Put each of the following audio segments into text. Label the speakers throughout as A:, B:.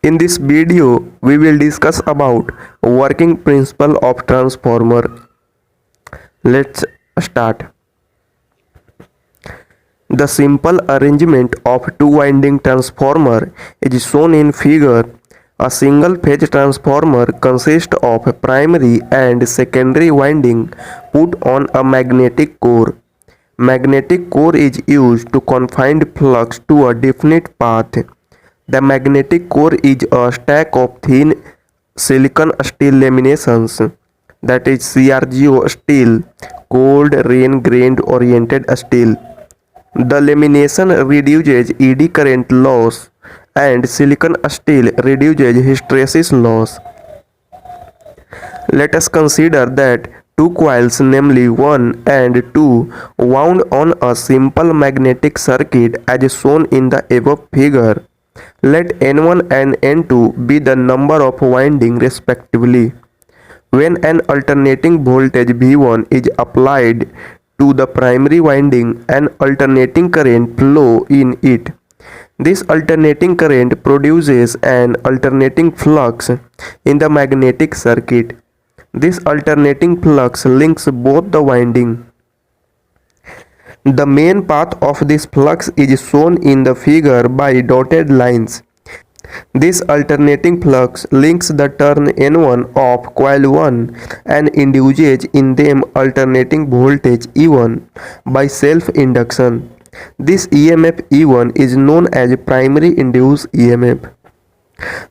A: In this video, we will discuss about working principle of transformer. Let's start. The simple arrangement of two-winding transformer is shown in figure. A single-phase transformer consists of primary and secondary winding put on a magnetic core. Magnetic core is used to confine flux to a definite path. The magnetic core is a stack of thin silicon steel laminations, that is CRGO steel, cold rain grained oriented steel. The lamination reduces eddy current loss and silicon steel reduces hysteresis loss. Let us consider that two coils, namely 1 and 2, wound on a simple magnetic circuit as shown in the above figure. Let N1 and N2 be the number of windings respectively. When an alternating voltage V1 is applied to the primary winding, an alternating current flows in it. This alternating current produces an alternating flux in the magnetic circuit. This alternating flux links both the windings. The main path of this flux is shown in the figure by dotted lines. This alternating flux links the turn N1 of coil 1 and induces in them alternating voltage E1 by self-induction. This EMF E1 is known as primary induced EMF.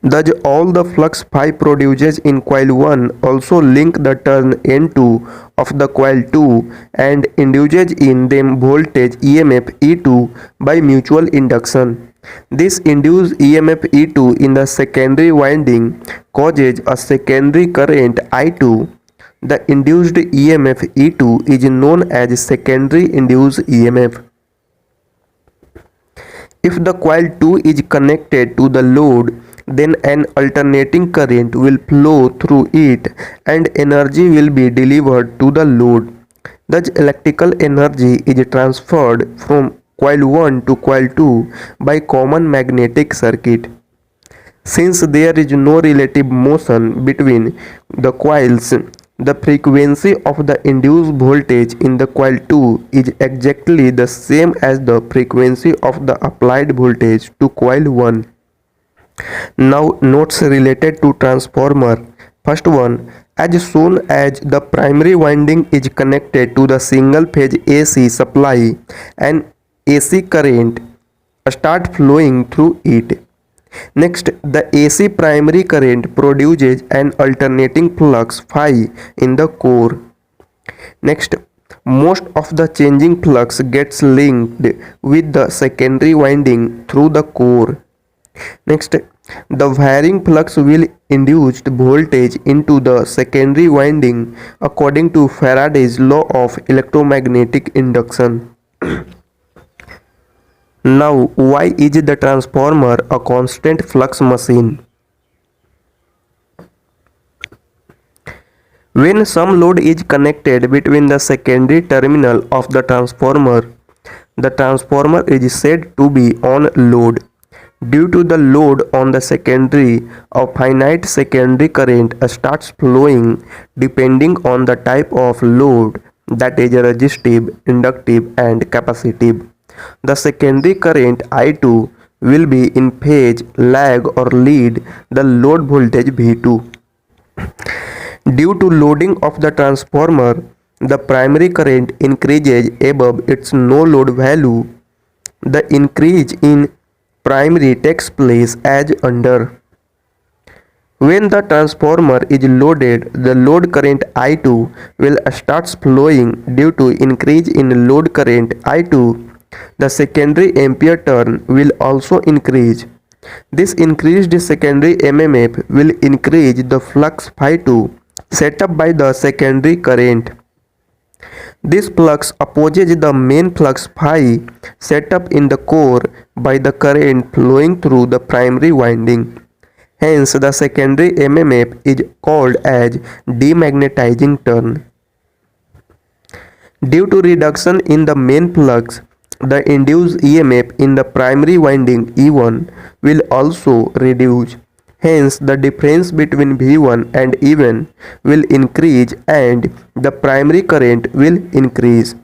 A: Thus, all the flux phi produced in coil 1 also link the turn N2 of the coil 2 and induces in them voltage EMF E2 by mutual induction. This induced EMF E2 in the secondary winding causes a secondary current I2. The induced EMF E2 is known as secondary induced EMF. If the coil 2 is connected to the load, then an alternating current will flow through it and energy will be delivered to the load. Thus, electrical energy is transferred from coil 1 to coil 2 by common magnetic circuit. Since there is no relative motion between the coils, the frequency of the induced voltage in the coil 2 is exactly the same as the frequency of the applied voltage to coil 1. Now, notes related to transformer. First one, as soon as the primary winding is connected to the single phase AC supply, an AC current start flowing through it. Next, the AC primary current produces an alternating flux phi in the core. Next, most of the changing flux gets linked with the secondary winding through the core. Next, the varying flux will induce voltage into the secondary winding according to Faraday's law of electromagnetic induction. Now, why is the transformer a constant flux machine? When some load is connected between the secondary terminal of the transformer is said to be on load. Due to the load on the secondary, a finite secondary current starts flowing depending on the type of load, that is resistive, inductive and capacitive. The secondary current I2 will be in phase, lag or lead the load voltage V2. Due to loading of the transformer, the primary current increases above its no load value. The increase in primary takes place as under. When the transformer is loaded, the load current I2 will start flowing due to increase in load current I2. The secondary ampere turn will also increase. This increased secondary MMF will increase the flux phi2 set up by the secondary current. This flux opposes the main flux phi set up in the core by the current flowing through the primary winding. Hence, the secondary MMF is called as demagnetizing turn. Due to reduction in the main flux, the induced EMF in the primary winding E1 will also reduce. Hence, the difference between V1 and E1 will increase and the primary current will increase.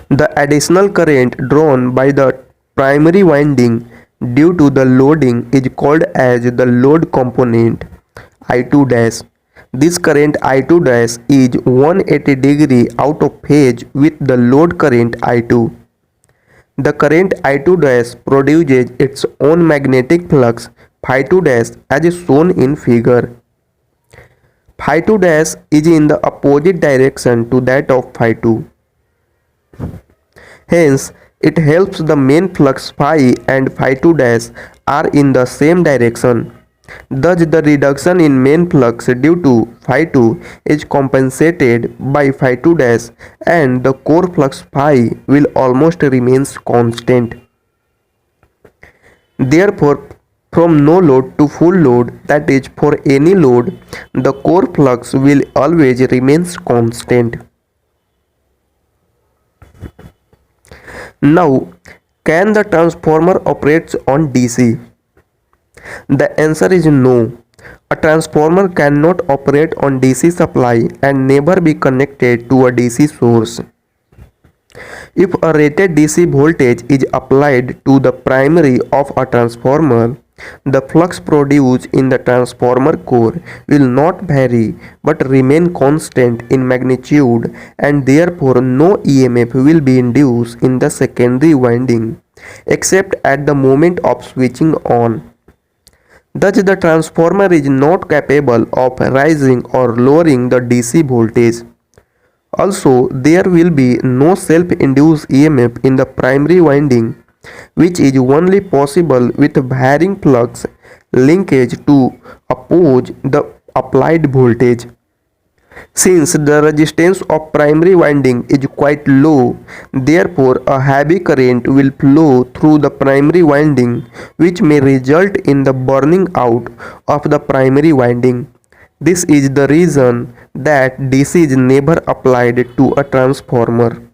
A: The additional current drawn by the primary winding due to the loading is called as the load component I2 dash. This current I2 dash is 180 degree out of phase with the load current I2. The current I2 dash produces its own magnetic flux phi 2 dash as shown in figure. Phi 2 dash is in the opposite direction to that of phi 2. Hence, it helps the main flux phi and phi 2 dash are in the same direction. Thus, the reduction in main flux due to phi 2 is compensated by phi 2 dash and the core flux phi will almost remains constant. Therefore, from no load to full load, that is for any load, the core flux will always remains constant. Now, can the transformer operates on DC? The answer is no. A transformer cannot operate on DC supply and never be connected to a DC source. If a rated DC voltage is applied to the primary of a transformer, the flux produced in the transformer core will not vary but remain constant in magnitude, and therefore no EMF will be induced in the secondary winding except at the moment of switching on. Thus, the transformer is not capable of rising or lowering the DC voltage. Also, there will be no self-induced EMF in the primary winding, which is only possible with varying flux linkage to oppose the applied voltage. Since the resistance of primary winding is quite low, therefore a heavy current will flow through the primary winding, which may result in the burning out of the primary winding. This is the reason that DC is never applied to a transformer.